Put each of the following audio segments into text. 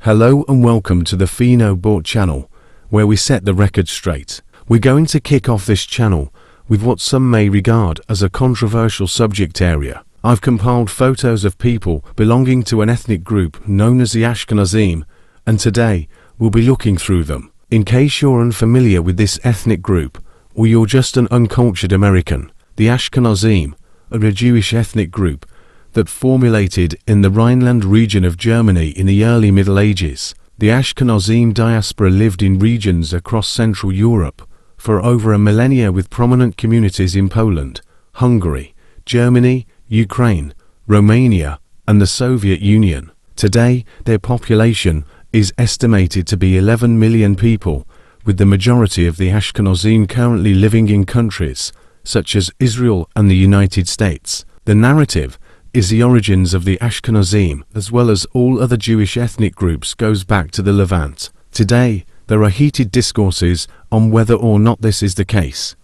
Hello and welcome to the Pheno channel, where we set the record straight. We're going to kick off this channel with what some may regard as a controversial subject area. I've compiled photos of people belonging to an ethnic group known as the Ashkenazim, and today we'll be looking through them. In case you're unfamiliar with this ethnic group, or you're just an uncultured American, the Ashkenazim are a Jewish ethnic group that formulated in the Rhineland region of Germany in the early Middle Ages. The Ashkenazim diaspora lived in regions across Central Europe for over a millennia, with prominent communities in Poland, Hungary, Germany, Ukraine, Romania, and the Soviet Union. Today, their population is estimated to be 11 million people, with the majority of the Ashkenazim currently living in countries such as Israel and the United States. The narrative is the origins of the Ashkenazim, as well as all other Jewish ethnic groups, goes back to the Levant. Today, there are heated discourses on whether or not this is the case.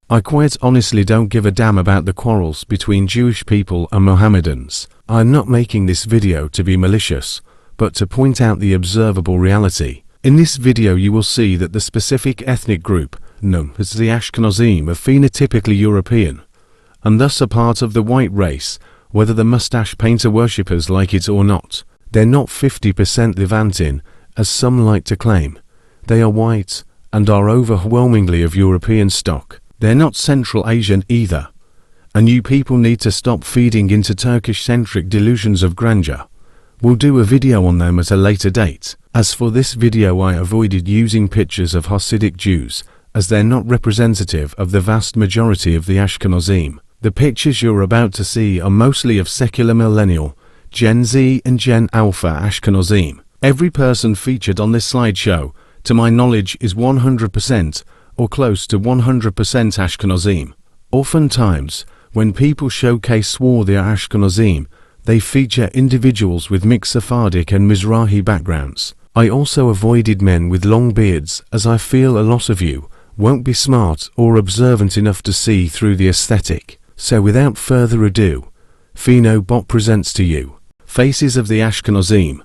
I quite honestly don't give a damn about the quarrels between Jewish people and Mohammedans. I'm not making this video to be malicious, but to point out the observable reality. In this video you will see that the specific ethnic group, known as the Ashkenazim, are phenotypically European, and thus a part of the white race, whether the mustache painter worshippers like it or not. They're not 50% Levantin, as some like to claim. They are white, and are overwhelmingly of European stock. They're not Central Asian either. And you people need to stop feeding into Turkish-centric delusions of grandeur. We'll do a video on them at a later date. As for this video, I avoided using pictures of Hasidic Jews, as they're not representative of the vast majority of the Ashkenazim. The pictures you're about to see are mostly of secular Millennial, Gen Z and Gen Alpha Ashkenazim. Every person featured on this slideshow, to my knowledge, is 100% or close to 100% Ashkenazim. Oftentimes, when people showcase swarthier Ashkenazim, they feature individuals with mixed Sephardic and Mizrahi backgrounds. I also avoided men with long beards, as I feel a lot of you won't be smart or observant enough to see through the aesthetic. So without further ado, Pheno presents to you Faces of the Ashkenazim.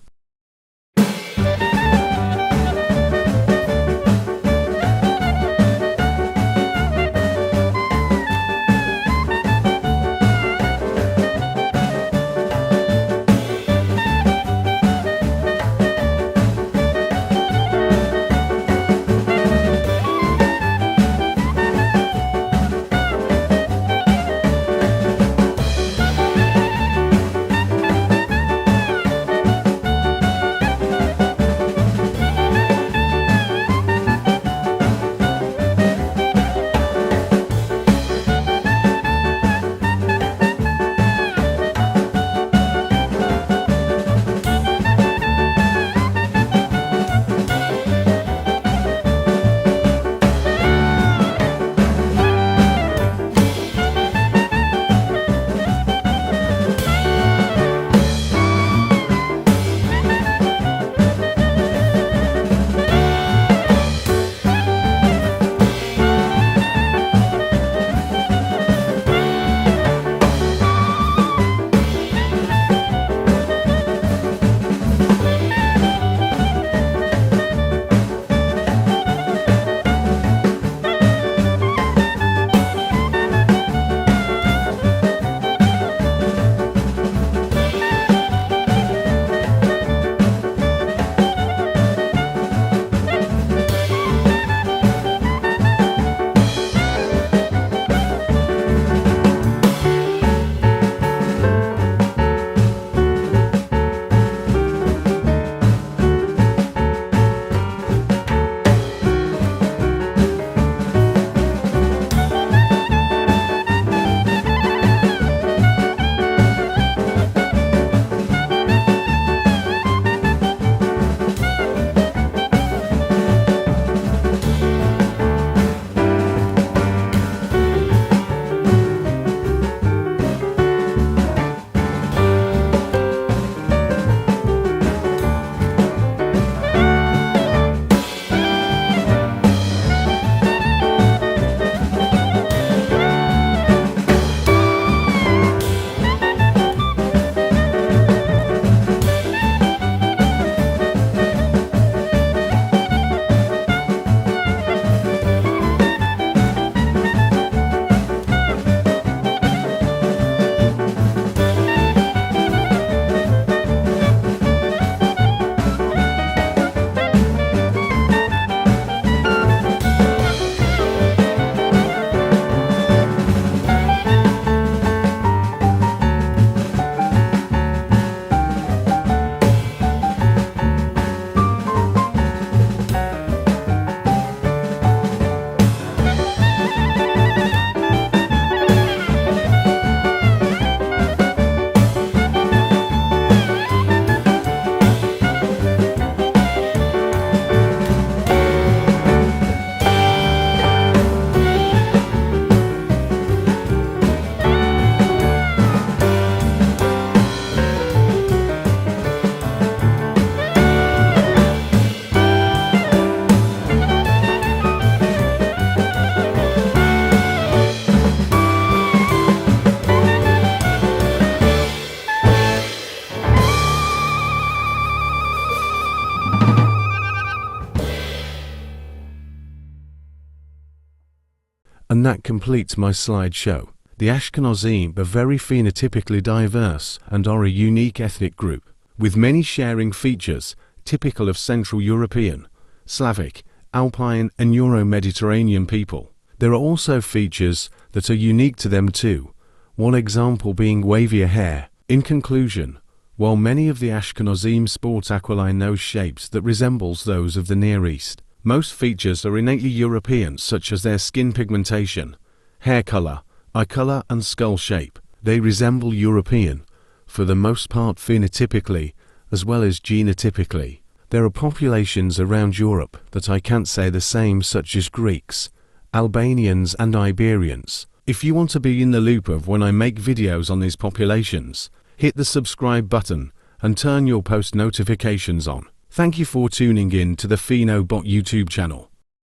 And that completes my slideshow. The Ashkenazi are very phenotypically diverse and are a unique ethnic group, with many sharing features typical of Central European, Slavic, Alpine and Euro-Mediterranean people. There are also features that are unique to them too, one example being wavier hair. In conclusion, while many of the Ashkenazim sport aquiline nose shapes that resembles those of the Near East, most features are innately European, such as their skin pigmentation, hair color, eye color and skull shape. They resemble European, for the most part phenotypically, as well as genotypically. There are populations around Europe that I can't say the same, such as Greeks, Albanians and Iberians. If you want to be in the loop of when I make videos on these populations, hit the subscribe button and turn your post notifications on. Thank you for tuning in to the PhenoBot YouTube channel.